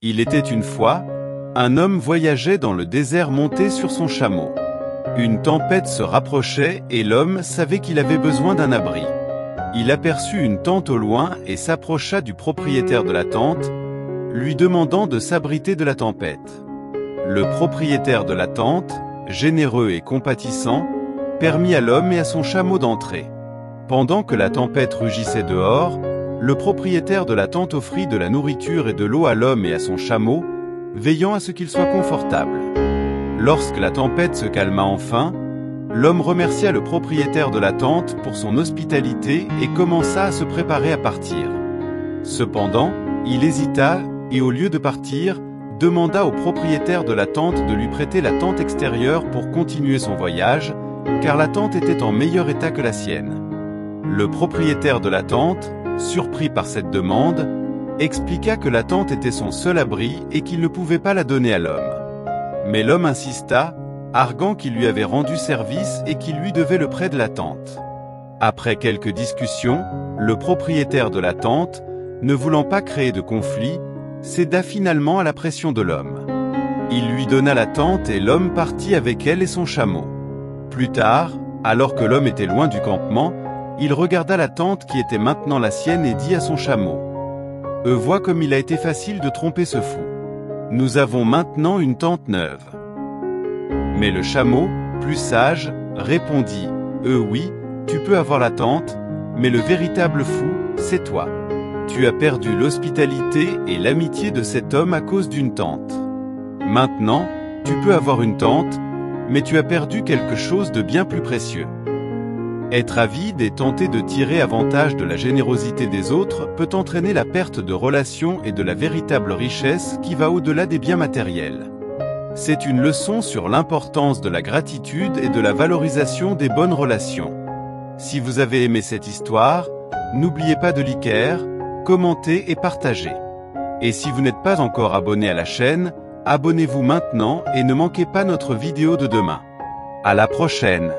Il était une fois, un homme voyageait dans le désert monté sur son chameau. Une tempête se rapprochait et l'homme savait qu'il avait besoin d'un abri. Il aperçut une tente au loin et s'approcha du propriétaire de la tente, lui demandant de s'abriter de la tempête. Le propriétaire de la tente, généreux et compatissant, permit à l'homme et à son chameau d'entrer. Pendant que la tempête rugissait dehors, le propriétaire de la tente offrit de la nourriture et de l'eau à l'homme et à son chameau, veillant à ce qu'il soit confortable. Lorsque la tempête se calma enfin, l'homme remercia le propriétaire de la tente pour son hospitalité et commença à se préparer à partir. Cependant, il hésita et au lieu de partir, demanda au propriétaire de la tente de lui prêter la tente extérieure pour continuer son voyage, car la tente était en meilleur état que la sienne. Le propriétaire de la tente, surpris par cette demande, expliqua que la tente était son seul abri et qu'il ne pouvait pas la donner à l'homme. Mais l'homme insista, arguant qu'il lui avait rendu service et qu'il lui devait le prêt de la tente. Après quelques discussions, le propriétaire de la tente, ne voulant pas créer de conflit, céda finalement à la pression de l'homme. Il lui donna la tente et l'homme partit avec elle et son chameau. Plus tard, alors que l'homme était loin du campement, il regarda la tente qui était maintenant la sienne et dit à son chameau: « Vois comme il a été facile de tromper ce fou. Nous avons maintenant une tente neuve. » Mais le chameau, plus sage, répondit: « Oui, tu peux avoir la tente, mais le véritable fou, c'est toi. Tu as perdu l'hospitalité et l'amitié de cet homme à cause d'une tente. Maintenant, tu peux avoir une tente, mais tu as perdu quelque chose de bien plus précieux. » Être avide et tenter de tirer avantage de la générosité des autres peut entraîner la perte de relations et de la véritable richesse qui va au-delà des biens matériels. C'est une leçon sur l'importance de la gratitude et de la valorisation des bonnes relations. Si vous avez aimé cette histoire, n'oubliez pas de liker, commenter et partager. Et si vous n'êtes pas encore abonné à la chaîne, abonnez-vous maintenant et ne manquez pas notre vidéo de demain. À la prochaine!